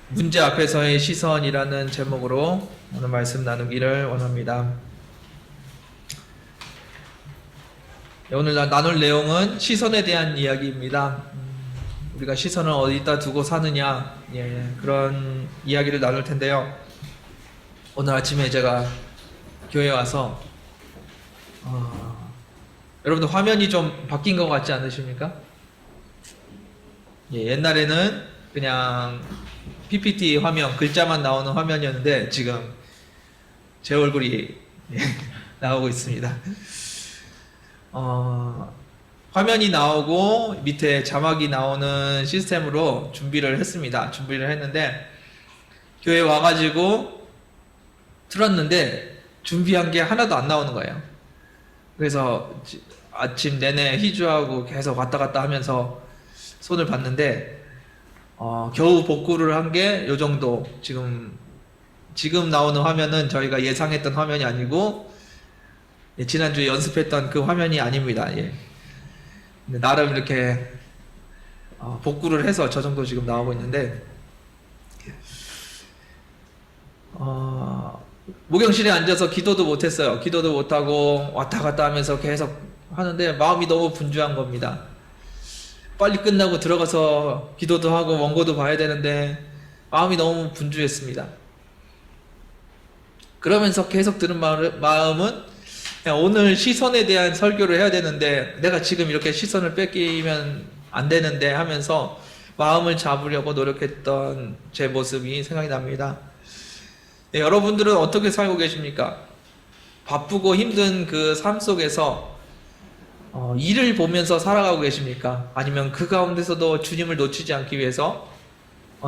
문제 앞에서의 시선이라는 제목으로 오늘 말씀 나누기를 원합니다. 오늘 나눌 내용은 시선에 대한 이야기입니다. 우리가 시선을 어디다 두고 사느냐, 그런 이야기를 나눌 텐데요. 오늘 아침에 제가 교회에 와서 여러분들 화면이 좀 바뀐 것 같지 않으십니까? 옛날에는 그냥 PPT 화면, 글자만 나오는 화면이었는데 지금 제 얼굴이 나오고 있습니다. 화면이 나오고 밑에 자막이 나오는 시스템으로 준비를 했습니다. 준비를 했는데 교회 와가지고 틀었는데 준비한 게 하나도 안 나오는 거예요. 그래서 아침 내내 희주하고 계속 왔다 갔다 하면서 손을 봤는데 겨우 복구를 한 게 요 정도. 지금 나오는 화면은 저희가 예상했던 화면이 아니고 지난주에 연습했던 그 화면이 아닙니다. 근데 나름 이렇게 복구를 해서 저 정도 지금 나오고 있는데 목욕실에 앉아서 기도도 못했어요. 기도도 못하고 왔다 갔다 하면서 계속 하는데 마음이 너무 분주한 겁니다. 빨리 끝나고 들어가서 기도도 하고 원고도 봐야 되는데 마음이 너무 분주했습니다. 그러면서 계속 들은 마음은 오늘 시선에 대한 설교를 해야 되는데 내가 지금 이렇게 시선을 뺏기면 안 되는데 하면서 마음을 잡으려고 노력했던 제 모습이 생각이 납니다. 여러분들은 어떻게 살고 계십니까? 바쁘고 힘든 그 삶 속에서 일을 보면서 살아가고 계십니까? 아니면 그 가운데서도 주님을 놓치지 않기 위해서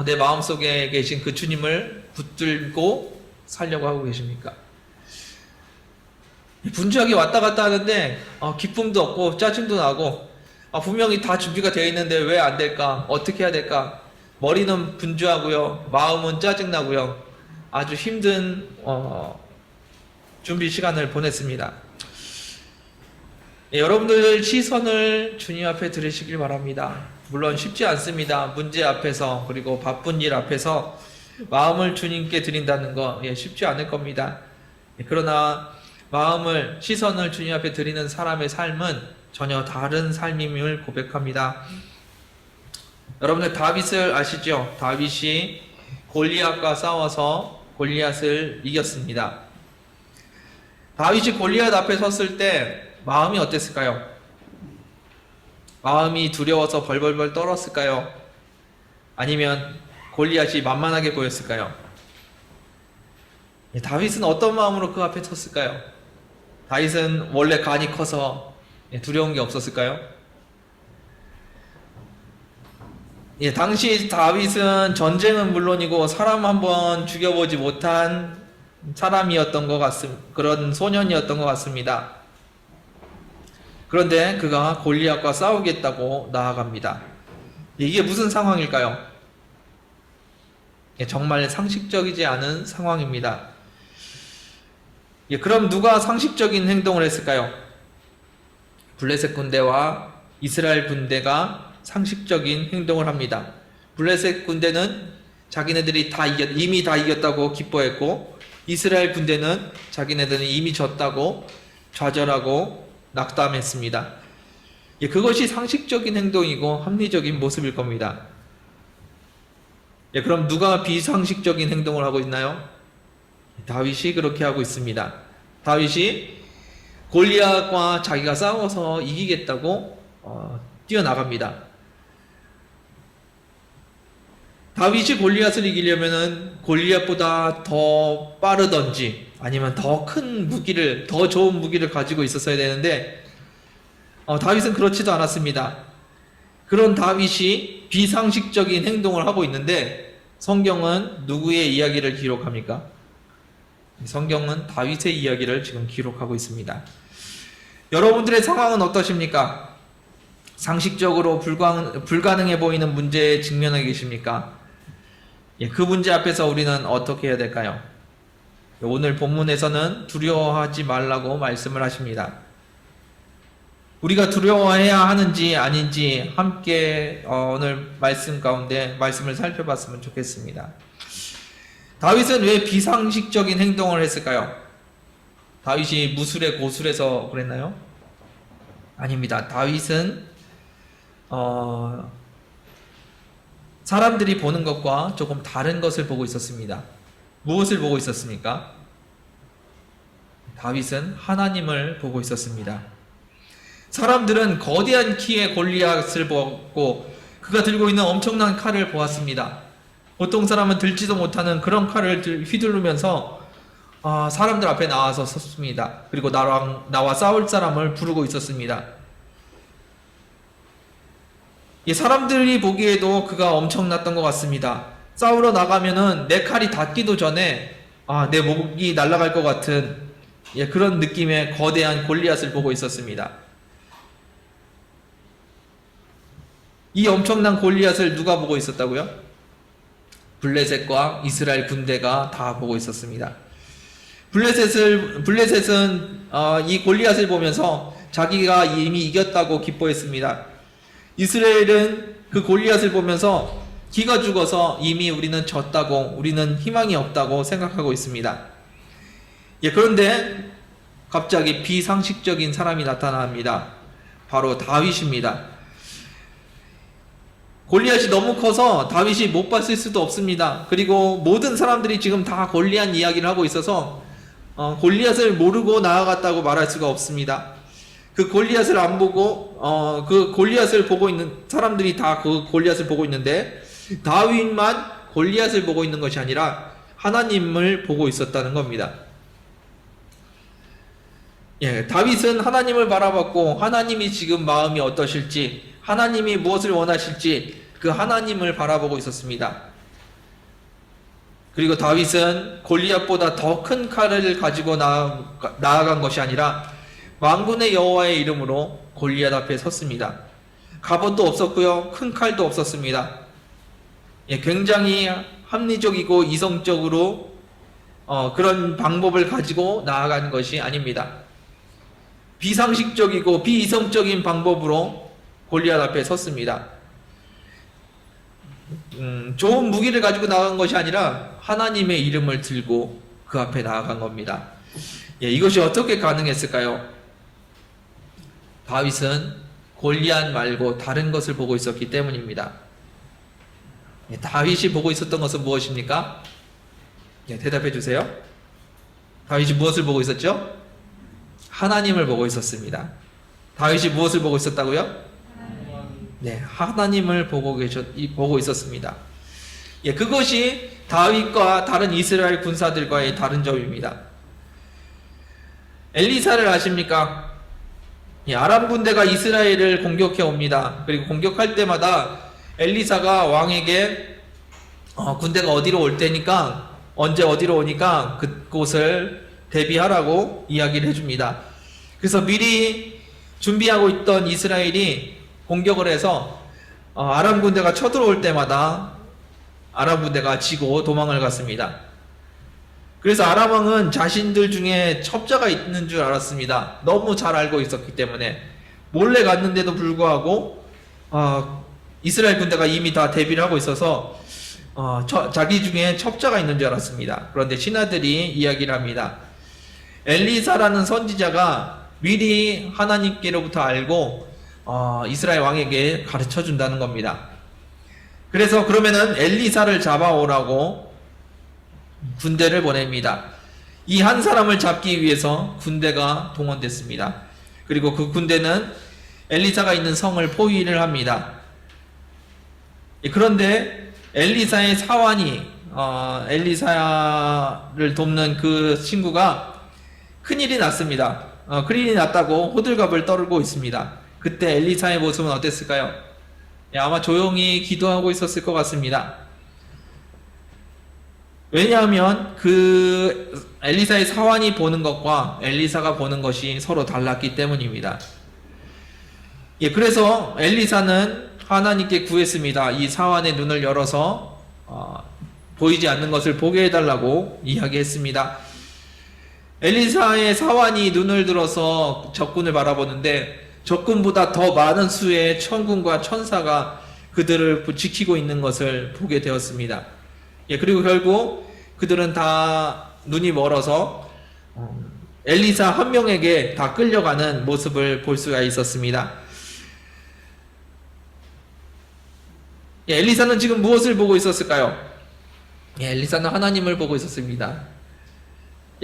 내 마음속에 계신 그 주님을 붙들고 살려고 하고 계십니까? 분주하게 왔다 갔다 하는데 기쁨도 없고 짜증도 나고 분명히 다 준비가 되어 있는데 왜 안 될까? 어떻게 해야 될까? 머리는 분주하고요, 마음은 짜증나고요, 아주 힘든 준비 시간을 보냈습니다. 여러분들 시선을 주님 앞에 들으시길 바랍니다. 물론 쉽지 않습니다. 문제 앞에서, 그리고 바쁜 일 앞에서 마음을 주님께 드린다는 거 쉽지 않을 겁니다. 그러나 시선을 주님 앞에 드리는 사람의 삶은 전혀 다른 삶임을 고백합니다. 여러분들 다윗을 아시죠? 다윗이 골리앗과 싸워서 골리앗을 이겼습니다. 다윗이 골리앗 앞에 섰을 때 마음이 어땠을까요? 마음이 두려워서 벌벌벌 떨었을까요? 아니면 골리앗이 만만하게 보였을까요? 다윗은 어떤 마음으로 그 앞에 섰을까요? 다윗은 원래 간이 커서 두려운 게 없었을까요? 당시 다윗은 전쟁은 물론이고 사람 한번 죽여보지 못한 사람이었던 것 같습니다. 그런 소년이었던 것 같습니다. 그런데 그가 골리앗과 싸우겠다고 나아갑니다. 이게 무슨 상황일까요? 정말 상식적이지 않은 상황입니다. 그럼 누가 상식적인 행동을 했을까요? 블레셋 군대와 이스라엘 군대가 상식적인 행동을 합니다. 블레셋 군대는 자기네들이 이미 다 이겼다고 기뻐했고, 이스라엘 군대는 자기네들은 이미 졌다고 좌절하고 낙담했습니다. 그것이 상식적인 행동이고 합리적인 모습일 겁니다. 그럼 누가 비상식적인 행동을 하고 있나요? 다윗이 그렇게 하고 있습니다. 다윗이 골리앗과 자기가 싸워서 이기겠다고 뛰어나갑니다. 다윗이 골리앗을 이기려면 골리앗보다 더 빠르던지 아니면 더 큰 무기를, 더 좋은 무기를 가지고 있었어야 되는데 다윗은 그렇지도 않았습니다. 그런 다윗이 비상식적인 행동을 하고 있는데 성경은 누구의 이야기를 기록합니까? 성경은 다윗의 이야기를 지금 기록하고 있습니다. 여러분들의 상황은 어떠십니까? 상식적으로 불가능해 보이는 문제에 직면해 계십니까? 그 문제 앞에서 우리는 어떻게 해야 될까요? 오늘 본문에서는 두려워하지 말라고 말씀을 하십니다. 우리가 두려워해야 하는지 아닌지 함께 오늘 말씀 가운데 말씀을 살펴봤으면 좋겠습니다. 다윗은 왜 비상식적인 행동을 했을까요? 다윗이 무술에 고술해서 그랬나요? 아닙니다. 다윗은 사람들이 보는 것과 조금 다른 것을 보고 있었습니다. 무엇을 보고 있었습니까? 다윗은 하나님을 보고 있었습니다. 사람들은 거대한 키의 골리앗을 보았고 그가 들고 있는 엄청난 칼을 보았습니다. 보통 사람은 들지도 못하는 그런 칼을 휘두르면서 사람들 앞에 나와서 섰습니다. 그리고 나와 싸울 사람을 부르고 있었습니다. 사람들이 보기에도 그가 엄청났던 것 같습니다. 싸우러 나가면은 내 칼이 닿기도 전에 내 목이 날아갈 것 같은 그런 느낌의 거대한 골리앗을 보고 있었습니다. 이 엄청난 골리앗을 누가 보고 있었다고요? 블레셋과 이스라엘 군대가 다 보고 있었습니다. 블레셋은 이 골리앗을 보면서 자기가 이미 이겼다고 기뻐했습니다. 이스라엘은 그 골리앗을 보면서 기가 죽어서 이미 우리는 졌다고, 우리는 희망이 없다고 생각하고 있습니다. 그런데 갑자기 비상식적인 사람이 나타납니다. 바로 다윗입니다. 골리앗이 너무 커서 다윗이 못 봤을 수도 없습니다. 그리고 모든 사람들이 지금 다 골리앗 이야기를 하고 있어서 골리앗을 모르고 나아갔다고 말할 수가 없습니다. 그 골리앗을 안 보고 그 골리앗을 보고 있는 사람들이 다 그 골리앗을 보고 있는데 다윗만 골리앗을 보고 있는 것이 아니라 하나님을 보고 있었다는 겁니다. 다윗은 하나님을 바라봤고 하나님이 지금 마음이 어떠실지, 하나님이 무엇을 원하실지 그 하나님을 바라보고 있었습니다. 그리고 다윗은 골리앗보다 더 큰 칼을 가지고 나아간 것이 아니라 만군의 여호와의 이름으로 골리앗 앞에 섰습니다. 갑옷도 없었고요, 큰 칼도 없었습니다. 굉장히 합리적이고 이성적으로 그런 방법을 가지고 나아간 것이 아닙니다. 비상식적이고 비이성적인 방법으로 골리앗 앞에 섰습니다. 좋은 무기를 가지고 나간 것이 아니라 하나님의 이름을 들고 그 앞에 나아간 겁니다. 이것이 어떻게 가능했을까요? 다윗은 골리앗 말고 다른 것을 보고 있었기 때문입니다. 다윗이 보고 있었던 것은 무엇입니까? 대답해 주세요. 다윗이 무엇을 보고 있었죠? 하나님을 보고 있었습니다. 다윗이 무엇을 보고 있었다고요? 하나님을 보고 있었습니다. 그것이 다윗과 다른 이스라엘 군사들과의 다른 점입니다. 엘리사를 아십니까? 아람 군대가 이스라엘을 공격해 옵니다. 그리고 공격할 때마다 엘리사가 왕에게 군대가 어디로 올 때니까, 언제 어디로 오니까 그곳을 대비하라고 이야기를 해줍니다. 그래서 미리 준비하고 있던 이스라엘이 공격을 해서 아람 군대가 쳐들어올 때마다 아람 군대가 지고 도망을 갔습니다. 그래서 아람 왕은 자신들 중에 첩자가 있는 줄 알았습니다. 너무 잘 알고 있었기 때문에 몰래 갔는데도 불구하고 이스라엘 군대가 이미 다 대비를 하고 있어서 자기 중에 첩자가 있는 줄 알았습니다. 그런데 신하들이 이야기를 합니다. 엘리사라는 선지자가 미리 하나님께로부터 알고 이스라엘 왕에게 가르쳐 준다는 겁니다. 그래서 그러면은 엘리사를 잡아오라고 군대를 보냅니다. 이 한 사람을 잡기 위해서 군대가 동원됐습니다. 그리고 그 군대는 엘리사가 있는 성을 포위를 합니다. 그런데 엘리사의 사환이 엘리사를 돕는 그 친구가 큰일이 났습니다. 큰일이 났다고 호들갑을 떨고 있습니다. 그때 엘리사의 모습은 어땠을까요? 아마 조용히 기도하고 있었을 것 같습니다. 왜냐하면 그 엘리사의 사환이 보는 것과 엘리사가 보는 것이 서로 달랐기 때문입니다. 그래서 엘리사는 하나님께 구했습니다. 이 사환의 눈을 열어서 보이지 않는 것을 보게 해달라고 이야기했습니다. 엘리사의 사환이 눈을 들어서 적군을 바라보는데 적군보다 더 많은 수의 천군과 천사가 그들을 지키고 있는 것을 보게 되었습니다. 그리고 결국 그들은 다 눈이 멀어서 엘리사 한 명에게 다 끌려가는 모습을 볼 수가 있었습니다. 엘리사는 지금 무엇을 보고 있었을까요? 엘리사는 하나님을 보고 있었습니다.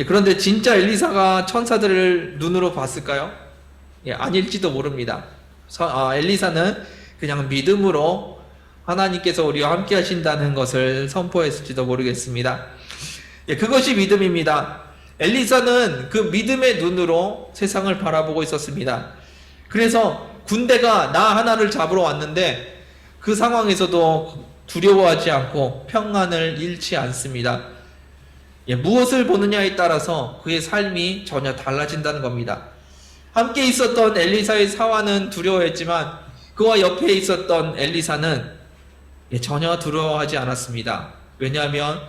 그런데 진짜 엘리사가 천사들을 눈으로 봤을까요? 아닐지도 모릅니다. 엘리사는 그냥 믿음으로 하나님께서 우리와 함께 하신다는 것을 선포했을지도 모르겠습니다. 그것이 믿음입니다. 엘리사는 그 믿음의 눈으로 세상을 바라보고 있었습니다. 그래서 군대가 나 하나를 잡으러 왔는데 그 상황에서도 두려워하지 않고 평안을 잃지 않습니다. 무엇을 보느냐에 따라서 그의 삶이 전혀 달라진다는 겁니다. 함께 있었던 엘리사의 사환은 두려워했지만 그와 옆에 있었던 엘리사는 전혀 두려워하지 않았습니다. 왜냐하면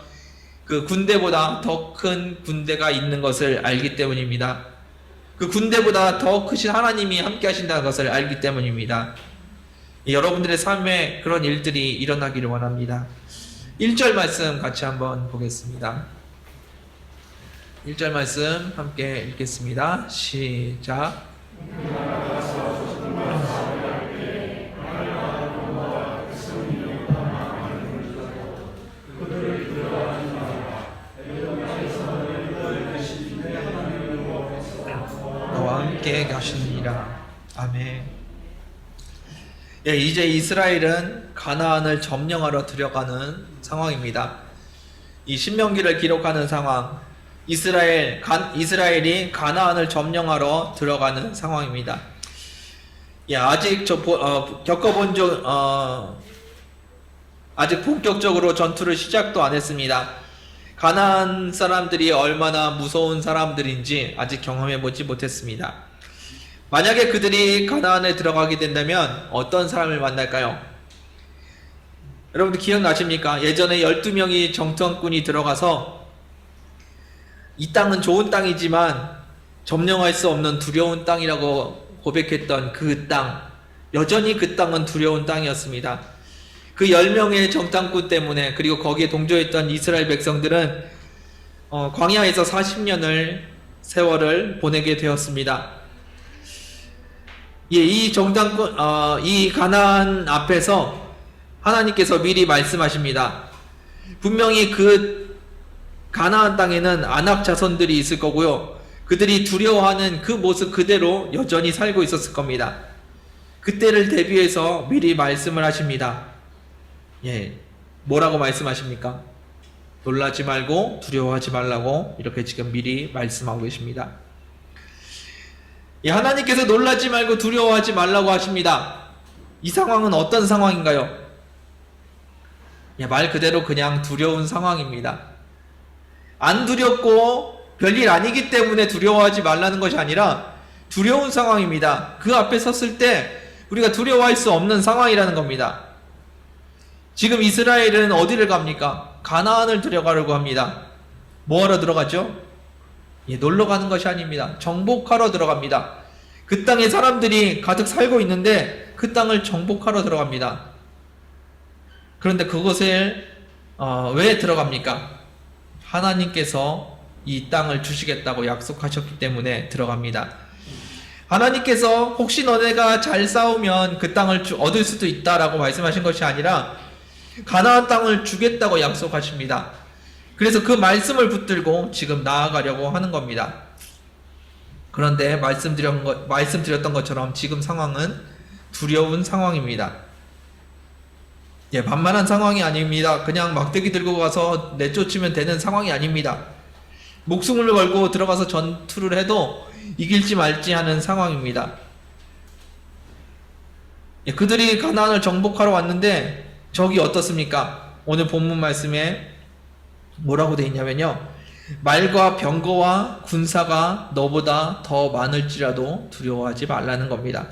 그 군대보다 더 큰 군대가 있는 것을 알기 때문입니다. 그 군대보다 더 크신 하나님이 함께 하신다는 것을 알기 때문입니다. 여러분들의 삶에 그런 일들이 일어나기를 원합니다. 1절 말씀 같이 한번 보겠습니다. 1절 말씀 함께 읽겠습니다. 시작. 너와 함께 가시니라. 아멘. 이제 이스라엘은 가나안을 점령하러 들어가는 상황입니다. 이 신명기를 기록하는 상황, 이스라엘이 가나안을 점령하러 들어가는 상황입니다. 아직 아직 본격적으로 전투를 시작도 안 했습니다. 가나안 사람들이 얼마나 무서운 사람들인지 아직 경험해 보지 못했습니다. 만약에 그들이 가나안에 들어가게 된다면 어떤 사람을 만날까요? 여러분들 기억나십니까? 예전에 12명이 정탐꾼이 들어가서 이 땅은 좋은 땅이지만 점령할 수 없는 두려운 땅이라고 고백했던 그 땅, 여전히 그 땅은 두려운 땅이었습니다. 그 10명의 정탐꾼 때문에, 그리고 거기에 동조했던 이스라엘 백성들은 광야에서 40년을 세월을 보내게 되었습니다. 이 정탐꾼, 이 가나안 앞에서 하나님께서 미리 말씀하십니다. 분명히 그 가나안 땅에는 아낙 자손들이 있을 거고요. 그들이 두려워하는 그 모습 그대로 여전히 살고 있었을 겁니다. 그때를 대비해서 미리 말씀을 하십니다. 뭐라고 말씀하십니까? 놀라지 말고 두려워하지 말라고 이렇게 지금 미리 말씀하고 계십니다. 하나님께서 놀라지 말고 두려워하지 말라고 하십니다. 이 상황은 어떤 상황인가요? 말 그대로 그냥 두려운 상황입니다. 안 두렵고 별일 아니기 때문에 두려워하지 말라는 것이 아니라 두려운 상황입니다. 그 앞에 섰을 때 우리가 두려워할 수 없는 상황이라는 겁니다. 지금 이스라엘은 어디를 갑니까? 가나안을 들어가려고 합니다. 뭐하러 들어가죠? 놀러 가는 것이 아닙니다. 정복하러 들어갑니다. 그 땅에 사람들이 가득 살고 있는데 그 땅을 정복하러 들어갑니다. 그런데 그곳에 왜 들어갑니까? 하나님께서 이 땅을 주시겠다고 약속하셨기 때문에 들어갑니다. 하나님께서 혹시 너네가 잘 싸우면 그 땅을 얻을 수도 있다라고 말씀하신 것이 아니라 가나안 땅을 주겠다고 약속하십니다. 그래서 그 말씀을 붙들고 지금 나아가려고 하는 겁니다. 그런데 말씀드렸던 것처럼 지금 상황은 두려운 상황입니다. 만만한 상황이 아닙니다. 그냥 막대기 들고 가서 내쫓으면 되는 상황이 아닙니다. 목숨을 걸고 들어가서 전투를 해도 이길지 말지 하는 상황입니다. 그들이 가나안을 정복하러 왔는데 적이 어떻습니까? 오늘 본문 말씀에 뭐라고 되어 있냐면요, 말과 병거와 군사가 너보다 더 많을지라도 두려워하지 말라는 겁니다.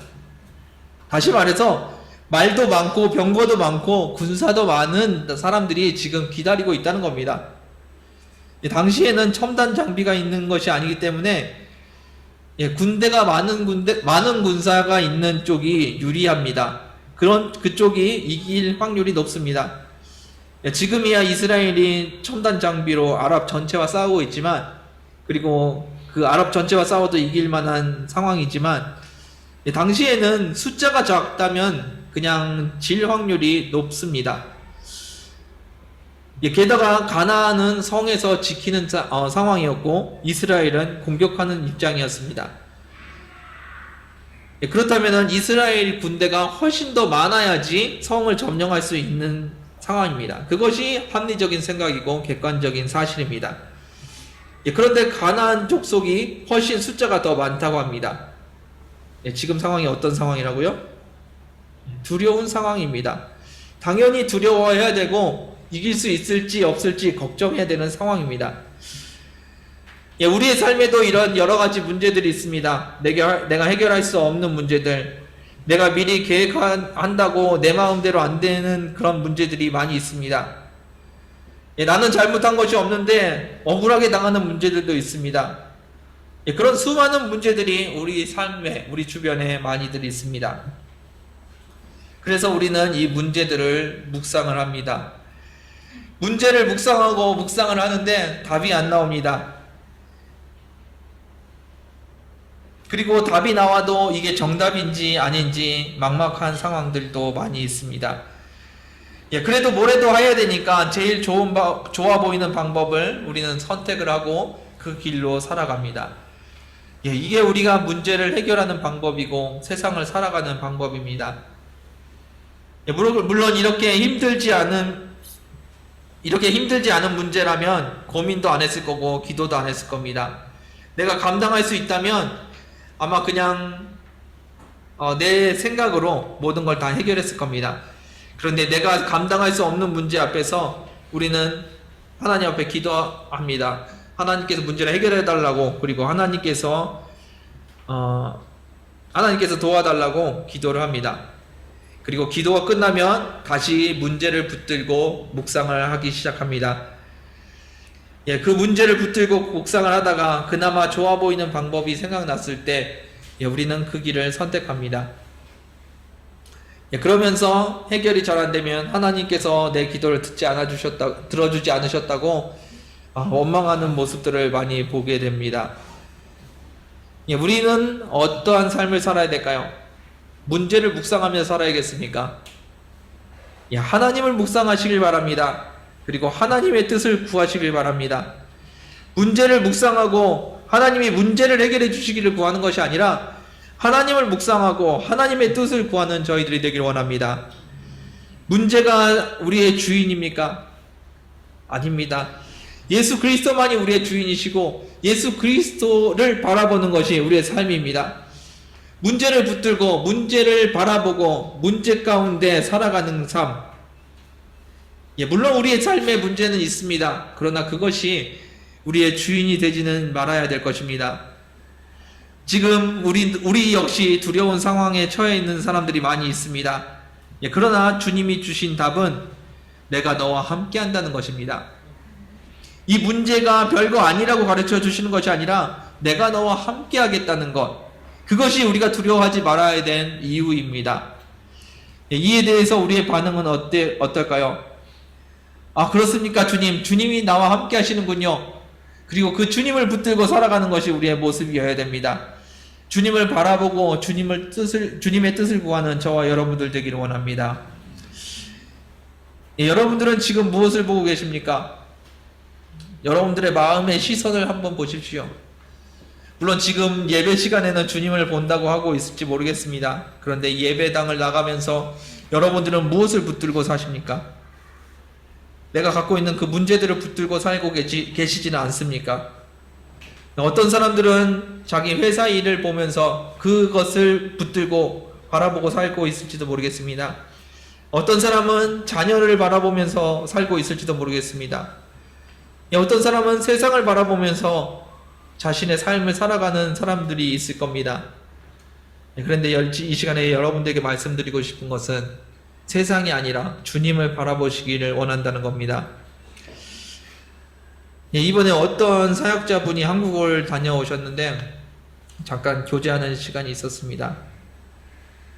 다시 말해서 말도 많고 병거도 많고 군사도 많은 사람들이 지금 기다리고 있다는 겁니다. 당시에는 첨단 장비가 있는 것이 아니기 때문에 군대가 많은 군사가 있는 쪽이 유리합니다. 그쪽이 이길 확률이 높습니다. 지금이야 이스라엘이 첨단 장비로 아랍 전체와 싸우고 있지만, 그리고 그 아랍 전체와 싸워도 이길 만한 상황이지만, 당시에는 숫자가 작다면 그냥 질 확률이 높습니다. 게다가 가나안은 성에서 지키는 상황이었고 이스라엘은 공격하는 입장이었습니다. 그렇다면 이스라엘 군대가 훨씬 더 많아야지 성을 점령할 수 있는 상황입니다. 그것이 합리적인 생각이고 객관적인 사실입니다. 그런데 가나안 족속이 훨씬 숫자가 더 많다고 합니다. 지금 상황이 어떤 상황이라고요? 두려운 상황입니다. 당연히 두려워해야 되고 이길 수 있을지 없을지 걱정해야 되는 상황입니다. 우리의 삶에도 이런 여러 가지 문제들이 있습니다. 내가 해결할 수 없는 문제들, 내가 미리 계획한다고 내 마음대로 안 되는 그런 문제들이 많이 있습니다. 나는 잘못한 것이 없는데 억울하게 당하는 문제들도 있습니다. 그런 수많은 문제들이 우리 삶에, 우리 주변에 많이들 있습니다. 그래서 우리는 이 문제들을 묵상을 합니다. 문제를 묵상하고 묵상을 하는데 답이 안 나옵니다. 그리고 답이 나와도 이게 정답인지 아닌지 막막한 상황들도 많이 있습니다. 그래도 뭐래도 해야 되니까 제일 좋아 보이는 방법을 우리는 선택을 하고 그 길로 살아갑니다. 이게 우리가 문제를 해결하는 방법이고 세상을 살아가는 방법입니다. 물론 이렇게 힘들지 않은 문제라면 고민도 안 했을 거고 기도도 안 했을 겁니다. 내가 감당할 수 있다면 아마 그냥 내 생각으로 모든 걸 다 해결했을 겁니다. 그런데 내가 감당할 수 없는 문제 앞에서 우리는 하나님 앞에 기도합니다. 하나님께서 문제를 해결해 달라고, 그리고 하나님께서 도와달라고 기도를 합니다. 그리고 기도가 끝나면 다시 문제를 붙들고 묵상을 하기 시작합니다. 그 문제를 붙들고 묵상을 하다가 그나마 좋아 보이는 방법이 생각났을 때 우리는 그 길을 선택합니다. 그러면서 해결이 잘 안되면 하나님께서 내 기도를 들어주지 않으셨다고 원망하는 모습들을 많이 보게 됩니다. 우리는 어떠한 삶을 살아야 될까요? 문제를 묵상하며 살아야겠습니까? 하나님을 묵상하시길 바랍니다. 그리고 하나님의 뜻을 구하시길 바랍니다. 문제를 묵상하고 하나님이 문제를 해결해 주시기를 구하는 것이 아니라 하나님을 묵상하고 하나님의 뜻을 구하는 저희들이 되길 원합니다. 문제가 우리의 주인입니까? 아닙니다. 예수 그리스도만이 우리의 주인이시고 예수 그리스도를 바라보는 것이 우리의 삶입니다. 문제를 붙들고 문제를 바라보고 문제 가운데 살아가는 삶. 물론 우리의 삶에 문제는 있습니다. 그러나 그것이 우리의 주인이 되지는 말아야 될 것입니다. 지금 우리 역시 두려운 상황에 처해 있는 사람들이 많이 있습니다. 그러나 주님이 주신 답은 내가 너와 함께 한다는 것입니다. 이 문제가 별거 아니라고 가르쳐 주시는 것이 아니라 내가 너와 함께 하겠다는 것. 그것이 우리가 두려워하지 말아야 될 이유입니다. 이에 대해서 우리의 반응은 어떨까요? 그렇습니까 주님? 주님이 나와 함께 하시는군요. 그리고 그 주님을 붙들고 살아가는 것이 우리의 모습이어야 됩니다. 주님을 바라보고 주님의 뜻을 구하는 저와 여러분들 되기를 원합니다. 여러분들은 지금 무엇을 보고 계십니까? 여러분들의 마음의 시선을 한번 보십시오. 물론 지금 예배 시간에는 주님을 본다고 하고 있을지 모르겠습니다. 그런데 예배당을 나가면서 여러분들은 무엇을 붙들고 사십니까? 내가 갖고 있는 그 문제들을 붙들고 살고 계시지는 않습니까? 어떤 사람들은 자기 회사 일을 보면서 그것을 붙들고 바라보고 살고 있을지도 모르겠습니다. 어떤 사람은 자녀를 바라보면서 살고 있을지도 모르겠습니다. 어떤 사람은 세상을 바라보면서 자신의 삶을 살아가는 사람들이 있을 겁니다. 그런데 이 시간에 여러분들에게 말씀드리고 싶은 것은 세상이 아니라 주님을 바라보시기를 원한다는 겁니다. 이번에 어떤 사역자분이 한국을 다녀오셨는데 잠깐 교제하는 시간이 있었습니다.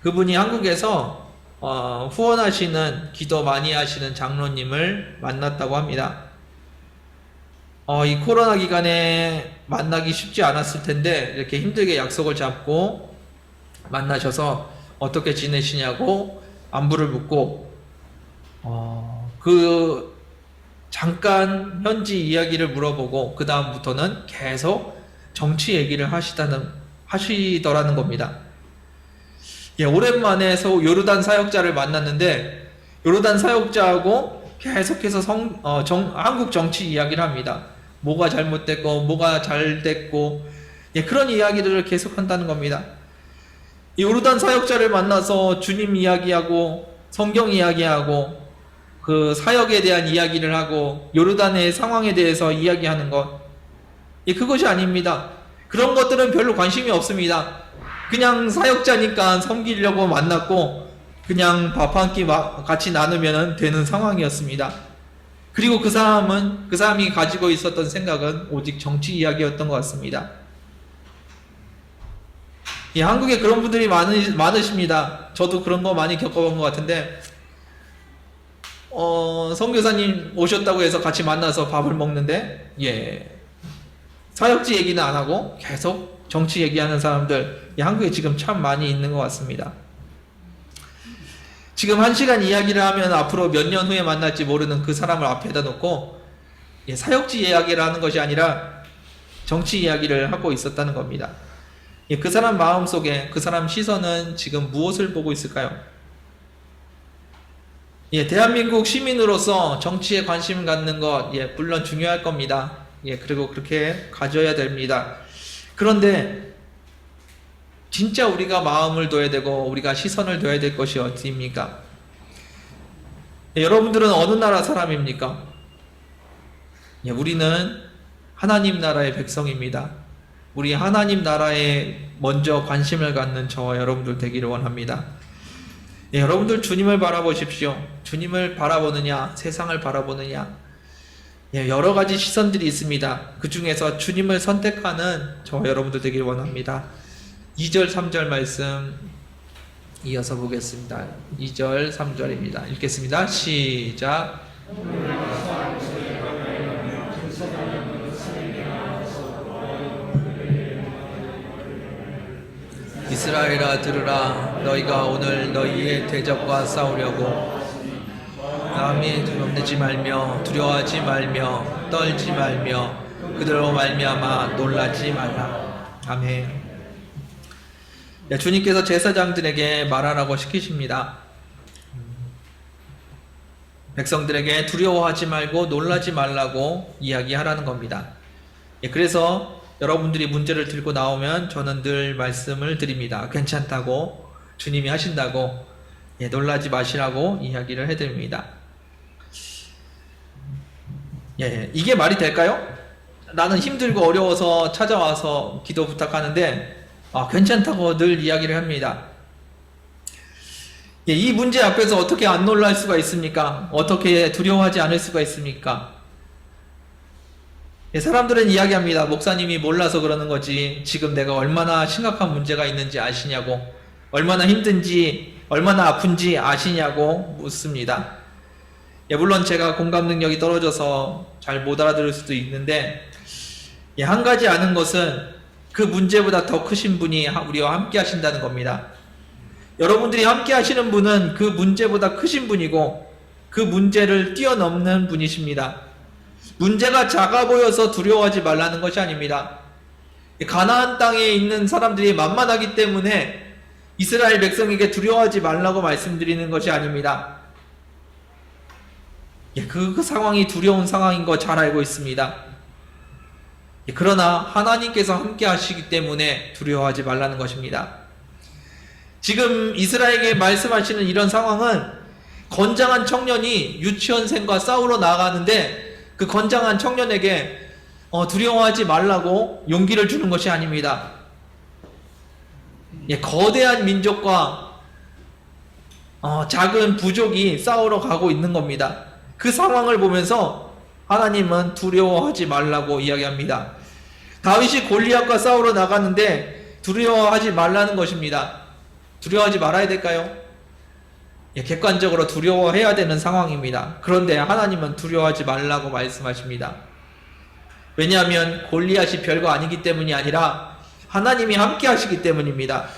그분이 한국에서 후원하시는, 기도 많이 하시는 장로님을 만났다고 합니다. 이 코로나 기간에 만나기 쉽지 않았을 텐데 이렇게 힘들게 약속을 잡고 만나셔서 어떻게 지내시냐고 안부를 묻고 그 잠깐 현지 이야기를 물어보고 그 다음부터는 계속 정치 얘기를 하시더라는 겁니다. 오랜만에 요르단 사역자를 만났는데 요르단 사역자하고 계속해서 한국 정치 이야기를 합니다. 뭐가 잘못됐고 뭐가 잘 됐고 그런 이야기들을 계속 한다는 겁니다. 요르단 사역자를 만나서 주님 이야기하고 성경 이야기하고 그 사역에 대한 이야기를 하고 요르단의 상황에 대해서 이야기하는 것, 그것이 아닙니다. 그런 것들은 별로 관심이 없습니다. 그냥 사역자니까 섬기려고 만났고 그냥 밥 한 끼 같이 나누면 되는 상황이었습니다. 그리고 그 사람이 가지고 있었던 생각은 오직 정치 이야기였던 것 같습니다. 한국에 그런 분들이 많으십니다. 저도 그런 거 많이 겪어본 것 같은데 선교사님 오셨다고 해서 같이 만나서 밥을 먹는데 사역지 얘기는 안 하고 계속 정치 얘기하는 사람들 한국에 지금 참 많이 있는 것 같습니다. 지금 1시간 이야기를 하면 앞으로 몇 년 후에 만날지 모르는 그 사람을 앞에다 놓고 사역지 이야기를 하는 것이 아니라 정치 이야기를 하고 있었다는 겁니다. 그 사람 마음속에 그 사람 시선은 지금 무엇을 보고 있을까요? 대한민국 시민으로서 정치에 관심 갖는 것 물론 중요할 겁니다. 그리고 그렇게 가져야 됩니다. 그런데 진짜 우리가 마음을 둬야 되고 우리가 시선을 둬야 될 것이 어디입니까? 여러분들은 어느 나라 사람입니까? 우리는 하나님 나라의 백성입니다. 우리 하나님 나라에 먼저 관심을 갖는 저와 여러분들 되기를 원합니다. 여러분들 주님을 바라보십시오. 주님을 바라보느냐 세상을 바라보느냐 여러 가지 시선들이 있습니다. 그 중에서 주님을 선택하는 저와 여러분들 되기를 원합니다. 2절 3절 말씀 이어서 보겠습니다. 2절 3절입니다. 읽겠습니다. 시작. 이스라엘아 들으라. 너희가 오늘 너희의 대적과 싸우려고 마음에 두렵지 말며 두려워하지 말며 떨지 말며 그들로 말미암아 놀라지 말라. 아멘. 주님께서 제사장들에게 말하라고 시키십니다. 백성들에게 두려워하지 말고 놀라지 말라고 이야기하라는 겁니다. 그래서 여러분들이 문제를 들고 나오면 저는 늘 말씀을 드립니다. 괜찮다고, 주님이 하신다고, 놀라지 마시라고 이야기를 해드립니다. 이게 말이 될까요? 나는 힘들고 어려워서 찾아와서 기도 부탁하는데 괜찮다고 늘 이야기를 합니다. 이 문제 앞에서 어떻게 안 놀랄 수가 있습니까? 어떻게 두려워하지 않을 수가 있습니까? 사람들은 이야기합니다. 목사님이 몰라서 그러는 거지. 지금 내가 얼마나 심각한 문제가 있는지 아시냐고, 얼마나 힘든지, 얼마나 아픈지 아시냐고 묻습니다. 물론 제가 공감 능력이 떨어져서 잘 못 알아들을 수도 있는데 한 가지 아는 것은 그 문제보다 더 크신 분이 우리와 함께 하신다는 겁니다. 여러분들이 함께 하시는 분은 그 문제보다 크신 분이고 그 문제를 뛰어넘는 분이십니다. 문제가 작아 보여서 두려워하지 말라는 것이 아닙니다. 가나안 땅에 있는 사람들이 만만하기 때문에 이스라엘 백성에게 두려워하지 말라고 말씀드리는 것이 아닙니다. 그 상황이 두려운 상황인 거 잘 알고 있습니다. 그러나 하나님께서 함께 하시기 때문에 두려워하지 말라는 것입니다. 지금 이스라엘에게 말씀하시는 이런 상황은 건장한 청년이 유치원생과 싸우러 나가는데 그 건장한 청년에게 두려워하지 말라고 용기를 주는 것이 아닙니다. 거대한 민족과 작은 부족이 싸우러 가고 있는 겁니다. 그 상황을 보면서 하나님은 두려워하지 말라고 이야기합니다. 다윗이 골리앗과 싸우러 나갔는데 두려워하지 말라는 것입니다. 두려워하지 말아야 될까요? 객관적으로 두려워해야 되는 상황입니다. 그런데 하나님은 두려워하지 말라고 말씀하십니다. 왜냐하면 골리앗이 별거 아니기 때문이 아니라 하나님이 함께 하시기 때문입니다.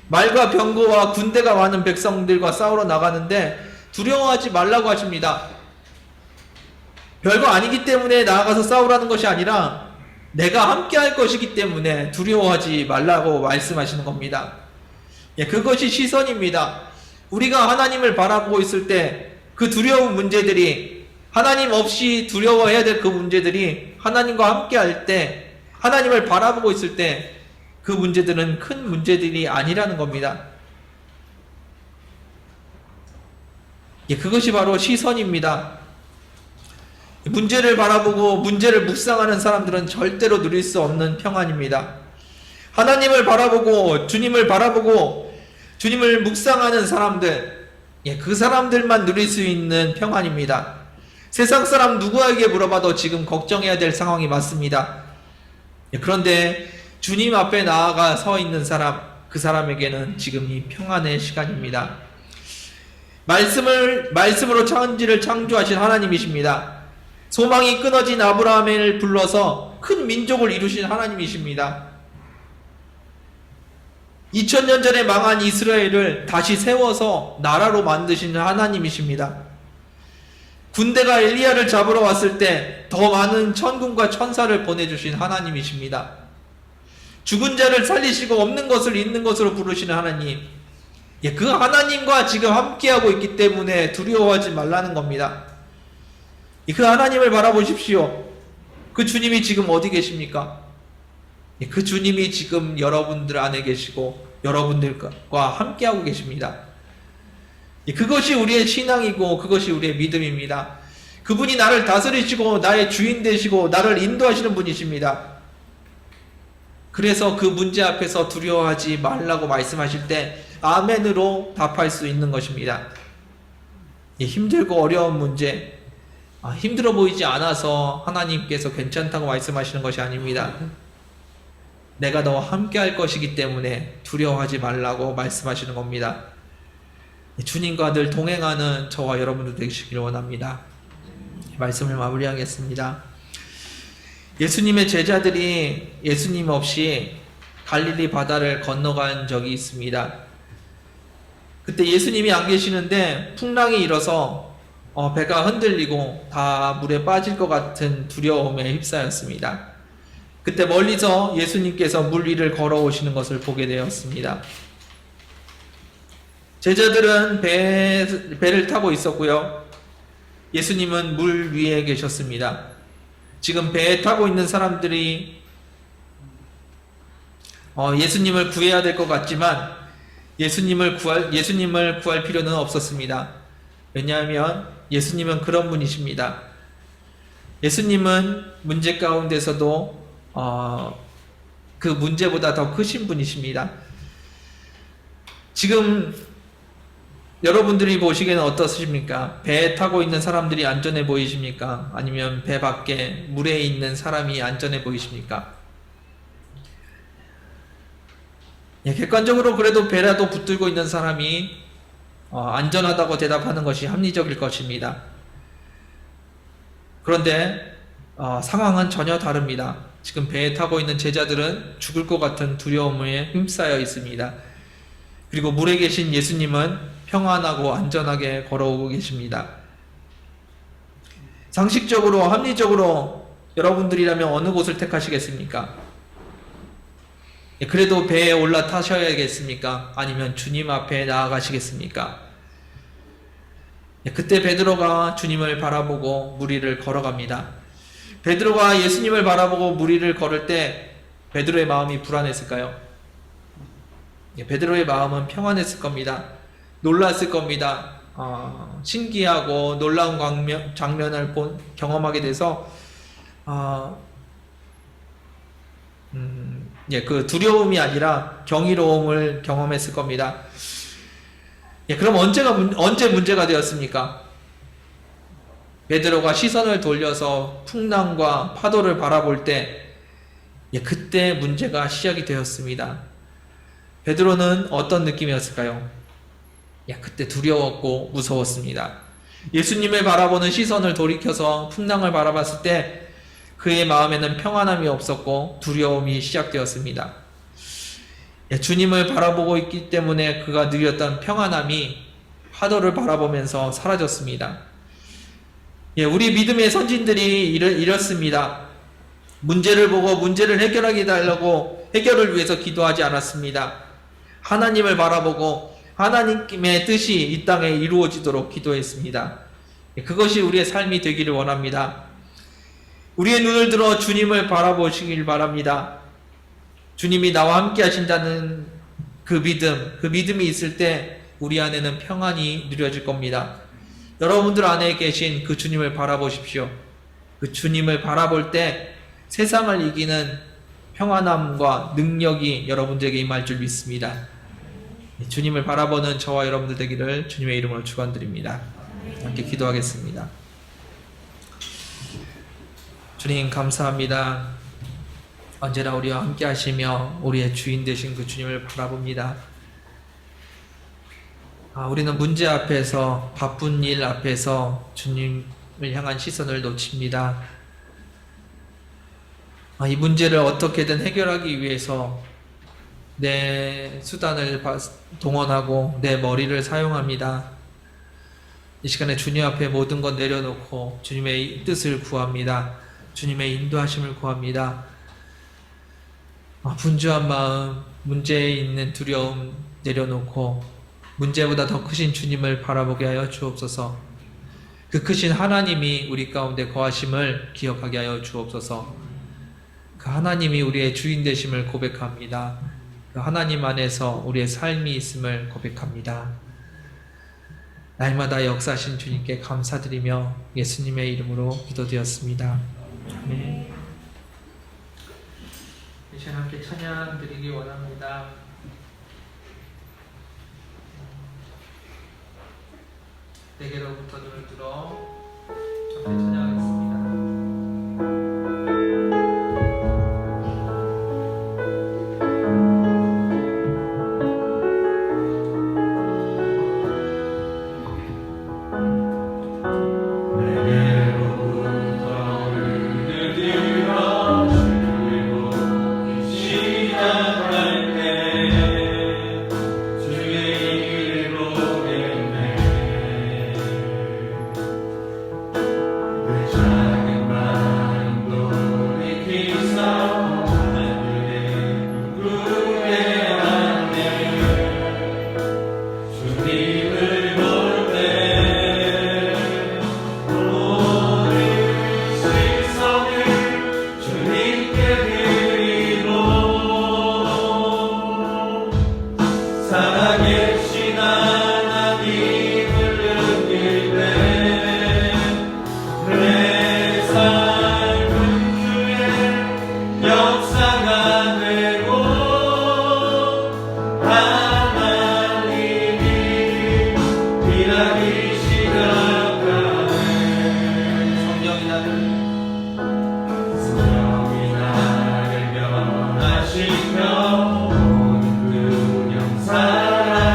말과 병거와 군대가 많은 백성들과 싸우러 나가는데 두려워하지 말라고 하십니다. 별거 아니기 때문에 나아가서 싸우라는 것이 아니라 내가 함께 할 것이기 때문에 두려워하지 말라고 말씀하시는 겁니다. 그것이 시선입니다. 우리가 하나님을 바라보고 있을 때 그 두려운 문제들이, 하나님 없이 두려워해야 될 그 문제들이 하나님과 함께 할 때, 하나님을 바라보고 있을 때 그 문제들은 큰 문제들이 아니라는 겁니다. 그것이 바로 시선입니다. 문제를 바라보고 문제를 묵상하는 사람들은 절대로 누릴 수 없는 평안입니다. 하나님을 바라보고 주님을 바라보고 주님을 묵상하는 사람들, 그 사람들만 누릴 수 있는 평안입니다. 세상 사람 누구에게 물어봐도 지금 걱정해야 될 상황이 맞습니다. 그런데 주님 앞에 나아가 서 있는 사람, 그 사람에게는 지금 이 평안의 시간입니다. 말씀으로 천지를 창조하신 하나님이십니다. 소망이 끊어진 아브라함을 불러서 큰 민족을 이루신 하나님이십니다. 2000년 전에 망한 이스라엘을 다시 세워서 나라로 만드신 하나님이십니다. 군대가 엘리야를 잡으러 왔을 때 더 많은 천군과 천사를 보내주신 하나님이십니다. 죽은 자를 살리시고 없는 것을 있는 것으로 부르시는 하나님, 그 하나님과 지금 함께하고 있기 때문에 두려워하지 말라는 겁니다. 그 하나님을 바라보십시오. 그 주님이 지금 어디 계십니까? 그 주님이 지금 여러분들 안에 계시고 여러분들과 함께하고 계십니다. 그것이 우리의 신앙이고 그것이 우리의 믿음입니다. 그분이 나를 다스리시고 나의 주인 되시고 나를 인도하시는 분이십니다. 그래서 그 문제 앞에서 두려워하지 말라고 말씀하실 때 아멘으로 답할 수 있는 것입니다. 힘들고 어려운 문제, 힘들어 보이지 않아서 하나님께서 괜찮다고 말씀하시는 것이 아닙니다. 내가 너와 함께 할 것이기 때문에 두려워하지 말라고 말씀하시는 겁니다. 주님과 늘 동행하는 저와 여러분도 되시길 원합니다. 말씀을 마무리하겠습니다. 예수님의 제자들이 예수님 없이 갈릴리 바다를 건너간 적이 있습니다. 그때 예수님이 안 계시는데 풍랑이 일어서 배가 흔들리고 다 물에 빠질 것 같은 두려움에 휩싸였습니다. 그때 멀리서 예수님께서 물 위를 걸어오시는 것을 보게 되었습니다. 제자들은 배를 타고 있었고요. 예수님은 물 위에 계셨습니다. 지금 배에 타고 있는 사람들이 예수님을 구해야 될 것 같지만 예수님을 구할 필요는 없었습니다. 왜냐하면 예수님은 그런 분이십니다. 예수님은 문제 가운데서도 그 문제보다 더 크신 분이십니다. 지금 여러분들이 보시기에는 어떠십니까? 배에 타고 있는 사람들이 안전해 보이십니까? 아니면 배 밖에 물에 있는 사람이 안전해 보이십니까? 객관적으로 그래도 배라도 붙들고 있는 사람이 안전하다고 대답하는 것이 합리적일 것입니다. 그런데 상황은 전혀 다릅니다. 지금 배에 타고 있는 제자들은 죽을 것 같은 두려움에 휩싸여 있습니다. 그리고 물에 계신 예수님은 평안하고 안전하게 걸어오고 계십니다. 상식적으로, 합리적으로 여러분들이라면 어느 곳을 택하시겠습니까? 그래도 배에 올라타셔야겠습니까? 아니면 주님 앞에 나아가시겠습니까? 그때 베드로가 주님을 바라보고 물 위를 걸어갑니다. 베드로가 예수님을 바라보고 물 위를 걸을 때 베드로의 마음이 불안했을까요? 베드로의 마음은 평안했을 겁니다. 놀랐을 겁니다. 신기하고 놀라운 장면을 경험하게 돼서 그 두려움이 아니라 경이로움을 경험했을 겁니다. 그럼 언제 문제가 되었습니까? 베드로가 시선을 돌려서 풍랑과 파도를 바라볼 때 그때 문제가 시작이 되었습니다. 베드로는 어떤 느낌이었을까요? 그때 두려웠고 무서웠습니다. 예수님을 바라보는 시선을 돌이켜서 풍랑을 바라봤을 때 그의 마음에는 평안함이 없었고 두려움이 시작되었습니다. 주님을 바라보고 있기 때문에 그가 누렸던 평안함이 파도를 바라보면서 사라졌습니다. 우리 믿음의 선진들이 이렇습니다. 문제를 보고 문제를 해결하게 달라고 해결을 위해서 기도하지 않았습니다. 하나님을 바라보고 하나님의 뜻이 이 땅에 이루어지도록 기도했습니다. 그것이 우리의 삶이 되기를 원합니다. 우리의 눈을 들어 주님을 바라보시길 바랍니다. 주님이 나와 함께 하신다는 그 믿음이 있을 때 우리 안에는 평안이 누려질 겁니다. 여러분들 안에 계신 그 주님을 바라보십시오. 그 주님을 바라볼 때 세상을 이기는 평안함과 능력이 여러분들에게 임할 줄 믿습니다. 주님을 바라보는 저와 여러분들 되기를 주님의 이름으로 축원드립니다. 함께 기도하겠습니다. 주님 감사합니다. 언제나 우리와 함께 하시며 우리의 주인 되신 그 주님을 바라봅니다. 우리는 문제 앞에서, 바쁜 일 앞에서 주님을 향한 시선을 놓칩니다. 이 문제를 어떻게든 해결하기 위해서 내 수단을 동원하고 내 머리를 사용합니다. 이 시간에 주님 앞에 모든 것 내려놓고 주님의 뜻을 구합니다. 주님의 인도하심을 구합니다. 분주한 마음, 문제에 있는 두려움 내려놓고 문제보다 더 크신 주님을 바라보게 하여 주옵소서. 그 크신 하나님이 우리 가운데 거하심을 기억하게 하여 주옵소서. 그 하나님이 우리의 주인 되심을 고백합니다. 그 하나님 안에서 우리의 삶이 있음을 고백합니다. 날마다 역사하신 주님께 감사드리며 예수님의 이름으로 기도드렸습니다. 아멘. 이 시간 함께 찬양 드리기 원합니다. 내게로부터 눈을 들어 함께 찬양하겠습니다. 사랑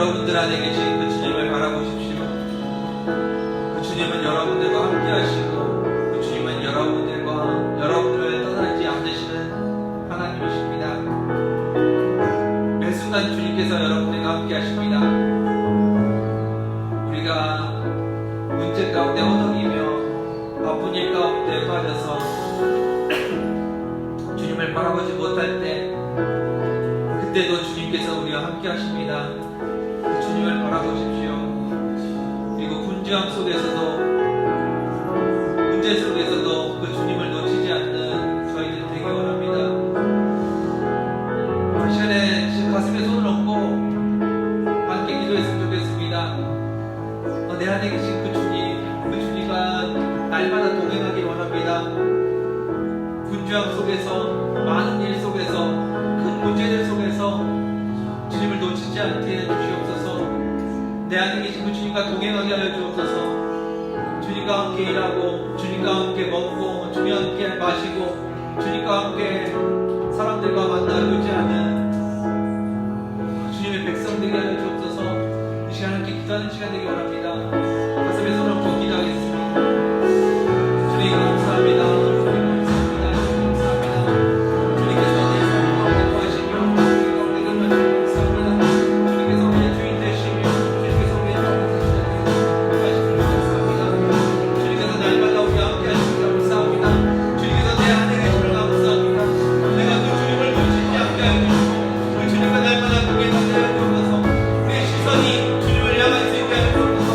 여러분들 안에 계신 그 주님을 바라보십시오. 그 주님은 여러분들과 함께 하시고 그 주님은 여러분들을 떠나지 않으시는 하나님이십니다. 매 순간 주님께서 여러분들과 함께 하십니다. 우리가 문제 가운데 허덕이며 바쁜 일 가운데 빠져서 주님을 바라보지 못할 때 그때도 주님께서 우리와 함께 하십니다. 그 주님을 바라보십시오. 그리고 분주함 속에서도 문제 속에서도 그 주님을 놓치지 않는 저희들 되기 원합니다. 이 시간에 가슴에 손을 얹고 함께 기도했으면 좋겠습니다. 내 안에 계신 그 주님과 날마다 동행하길 원합니다. 분주함 속에서, 많은 일 속에서, 큰 문제들 속에서 주님을 놓치지 않게 해주시옵소서. 내 안에 계신 그 주님과 동행하게 하여 주옵소서. 주님과 함께 일하고, 주님과 함께 먹고, 주님과 함께 마시고, 주님과 함께 사람들과 만나 의지하는 주님의 백성들이 하여 주옵소서. 이 시간 함께 기도하는 시간 되기 원합니다. 가슴에 손을 얹고 기도하겠습니다. 주님 감사합니다. 주님 감사합니다. 주님 감사합니다. 주님께서 내 삶 가운데 거하시며 주님 가운데 감사합니다. 주님께서 우리의 주인 되시며 주님께서 우리의 주인 되시며 감사합니다. 주님께서 날마다 우리와 함께 하시며 감사합니다. 주님께서 내 안에 계시며 감사합니다. 내가 그 주님을 놓치지 않게 하여 주시고 그 주님과 날마다 동행하게 하여 주옵소서. 우리의 시선이 주님을 향할 수 있게 하여 주옵소서.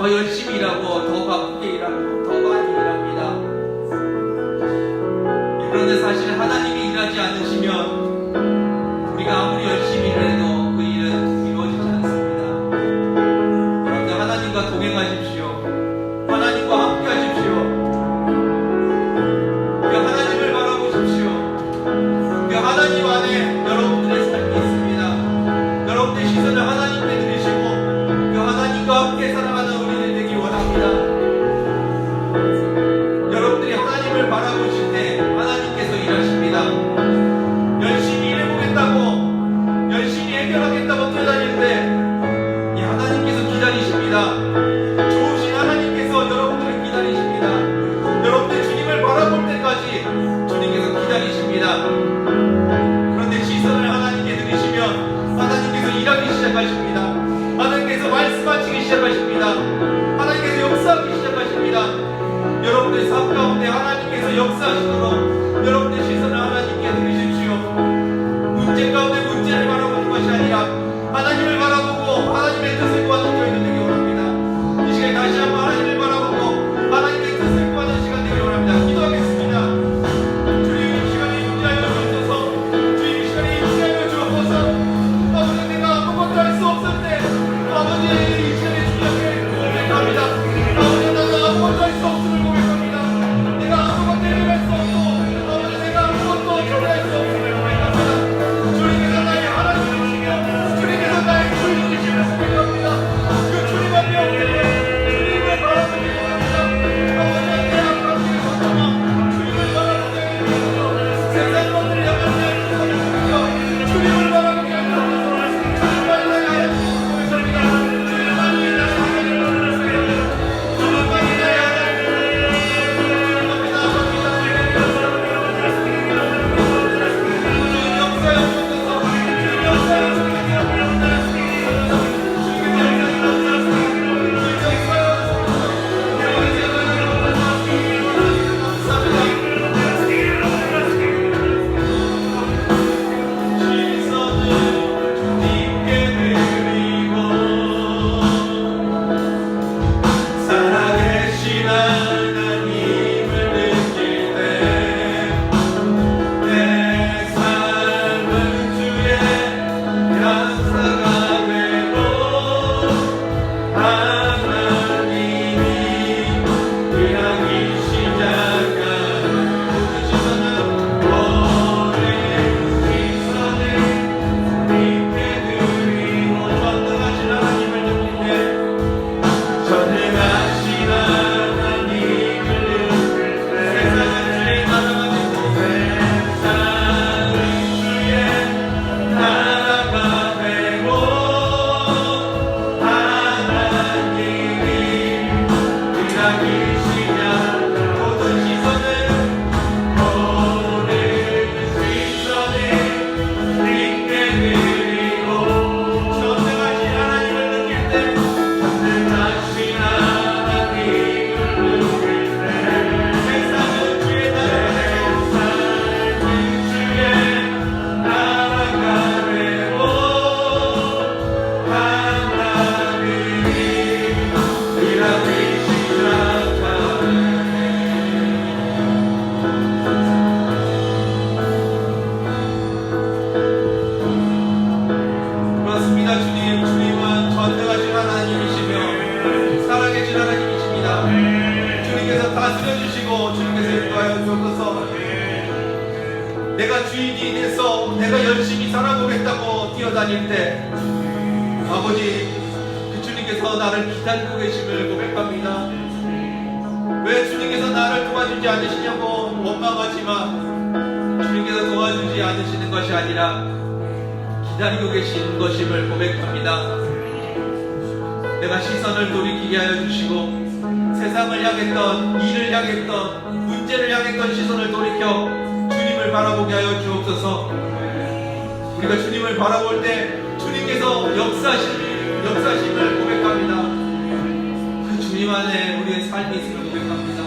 더 열심히 일하고 더 바쁘게 일하고 더 많이 일합니다. 그런데 사실 하나님이 일하지 않으시면 우리가 아무리 열심히 일해도 그 일은 이루어지지 않습니다. 여러분들 하나님과 동행하십시오. 하나님과 함께 하십시오. 그 하나님을 바라보십시오. 그 하나님 안에 여러분들의 삶이 있습니다. 여러분들의 시선을 하나님께 드리시고 그 하나님과 함께 살아가는 우리들 되기 원합니다. 여러분들이 하나님을 바라보실 때 하나님께서 일하십니다. 열심히 일해보겠다고 열심히 해결하겠다고 뛰어다닐 때 이 하나님께서 기다리십니다. 좋으신 하나님께서 여러분들을 기다리십니다. 여러분들 주님을 바라볼 때까지 주님께서 기다리십니다. 그런데 시선을 하나님께 드리시면 하나님께서 일하기 시작하십니다. 하나님께서 말씀하시기 시작하십니다. 하나님께서 역사하기 시작하십니다. 여러분들 삶 가운데 하나님께서 역사하시도록 여러분들 시선을 하나님께 드리십시오. 문제 가운데 문제를 바라보는 것이 아니라 하나님을 바라보고 하나님의 뜻을 구하는 저희들 되기 원합니다. 이 시간에 다시 한번 하나님을 바라보고 하나님의 뜻을 구하는 시간 되기 원합니다. 기도하겠습니다. 주님 이 시간에 임재하여 주옵소서. 주님 이 시간에 임재하여 주옵소서. 아버지 내가 아무것도 할 수 없을 때 아버지 이 시간에 주님께 고백합니다. 아버지 내가 아무것도 할 수 없음을 고백합니다. 내가 아무것도 해결할 수 없고 아버지 내가 아무것도 처리할 수 없음을 고백합니다. 주님께서 나의 하나님이시며 주님께서 나의 주인이심을 고백합니다. 그 주님 앞에 엎드려 주님을 바라보기 원합니다. 아버지 내 앞가운데 서서 주님을 바라보게 해주소서. 세상 것들을 향한 내 시선을 보며 주님을 바라보게 해주소서. 주님만이 나의 하나님을 고백합니다. 주님만이 나의 하나님을 고백합니다. 주님만이 나의 하나님을 살아계신 하나님을 느낄 때 내 삶은 주의 감사가 되고 하나님이 일하기 시작하는 모든 시선은 주님께 드리고 전능하신 하나님을 느낄 때 전능하신 하나님을 느낄 때 세상은 주의 나라가 되고 세상은 주의 나라가 되고 하나님이 일하기 시작 모든 시선은 주님께 드리고 전능하신 하나님을 느낄 때 전능하신 하나님을 느낄 때 세상은 주의 나라가 되고 하나님이 일하기 시작하네. 그렇습니다. 주님은 전능하신 하나님이시며 살아계신 하나님이십니다. 주님께서 다스려 주시고 주님께서 인도하여 주옵소서. 내가 주인이 돼서 내가 열심히 살아보겠다고 뛰어다닐 때 아버지 그 주님께서 나를 기다리고 계심을 고백합니다. 왜 주님께서 나를 도와주지 않으시냐고 원망하지만 주님께서 도와주지 않으시는 것이 아니라 기다리고 계신 것임을 고백합니다. 내가 시선을 돌이키게 하여 주시고 세상을 향했던 일을 향했던 문제를 향했던 시선을 돌이켜 주님을 바라보게 하여 주옵소서. 우리가 주님을 바라볼 때 주님께서 역사심을 고백합니다. 그 주님 안에 우리의 삶이 있음을 고백합니다.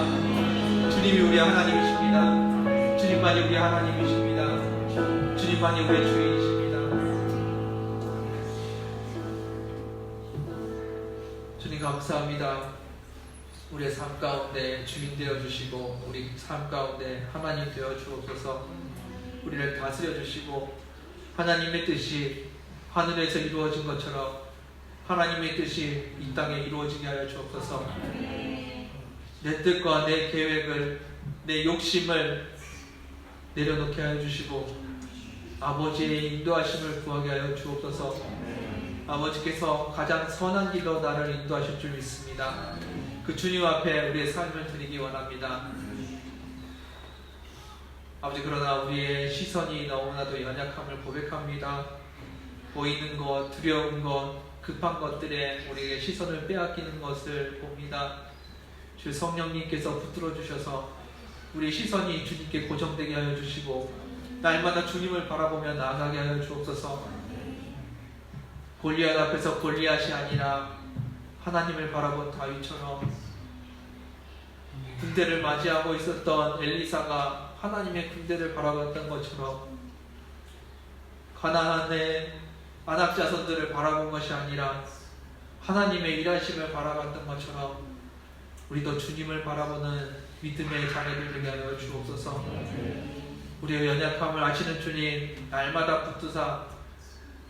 주님이 우리의 하나님이십니다. 주님만이 우리의 하나님이십니다. 주님만이 우리의 주인이십니다. 주님 감사합니다. 우리의 삶 가운데 주인 되어 주시고 우리 삶 가운데 하나님 되어 주옵소서. 우리를 다스려 주시고 하나님의 뜻이 하늘에서 이루어진 것처럼 하나님의 뜻이 이 땅에 이루어지게 하여 주옵소서. 내 뜻과 내 계획을, 내 욕심을 내려놓게 하여 주시고 아버지의 인도하심을 구하게 하여 주옵소서. 아버지께서 가장 선한 길로 나를 인도하실 줄 믿습니다. 그 주님 앞에 우리의 삶을 드리기 원합니다. 아버지, 그러나 우리의 시선이 너무나도 연약함을 고백합니다. 보이는 것, 두려운 것, 급한 것들에 우리에게 시선을 빼앗기는 것을 봅니다. 주 성령님께서 붙들어 주셔서 우리 시선이 주님께 고정되게 하여 주시고 날마다 주님을 바라보며 나아가게 하여 주옵소서. 골리앗 앞에서 골리앗이 아니라 하나님을 바라본 다윗처럼, 군대를 맞이하고 있었던 엘리사가 하나님의 군대를 바라봤던 것처럼, 가나안의 아낙 자손들을 바라본 것이 아니라 하나님의 일하심을 바라봤던 것처럼 우리도 주님을 바라보는 믿음의 자녀들 되게 하여 주옵소서. 우리의 연약함을 아시는 주님, 날마다 붙드사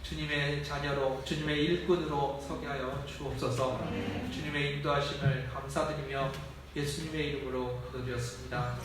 주님의 자녀로, 주님의 일꾼으로 서게 하여 주옵소서. 주님의 인도하심을 감사드리며 예수님의 이름으로 기도드렸습니다.